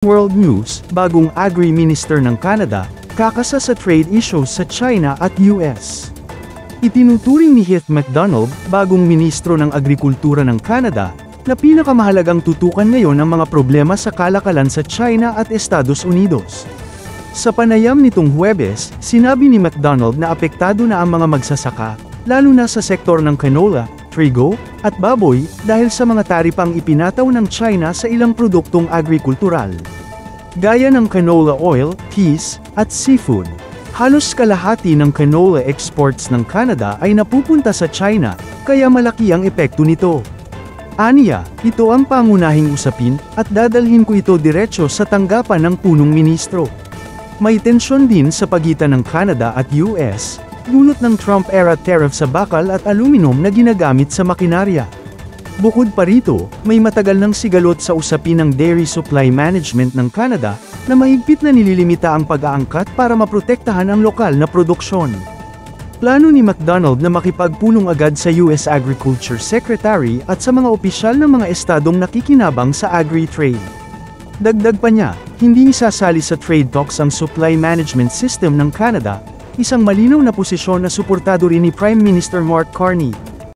World News, bagong Agri-Minister ng Canada, kakasa sa trade issues sa China at US. Itinuturing ni Heath MacDonald, bagong Ministro ng Agrikultura ng Canada, na pinakamahalagang tutukan ngayon ang mga problema sa kalakalan sa China at Estados Unidos. Sa panayam nitong Huwebes, sinabi ni MacDonald na apektado na ang mga magsasaka, lalo na sa sektor ng canola, trigo, at baboy, dahil sa mga taripang ipinataw ng China sa ilang produktong agrikultural. Gaya ng canola oil, peas, at seafood. Halos kalahati ng canola exports ng Canada ay napupunta sa China, kaya malaki ang epekto nito. Aniya, ito ang pangunahing usapin, at dadalhin ko ito diretso sa tanggapan ng punong ministro. May tensyon din sa pagitan ng Canada at US, dulot ng Trump-era tariff sa bakal at aluminum na ginagamit sa makinarya. Bukod pa rito, may matagal ng sigalot sa usapin ng dairy supply management ng Canada, na mahigpit na nililimita ang pag-aangkat para maprotektahan ang lokal na produksyon. Plano ni MacDonald na makipagpulong agad sa US Agriculture Secretary at sa mga opisyal ng mga estadong nakikinabang sa agri-trade. Dagdag pa niya, hindi isasali sa trade talks ang supply management system ng Canada, isang malinaw na posisyon na suportado rin ni Prime Minister Mark Carney.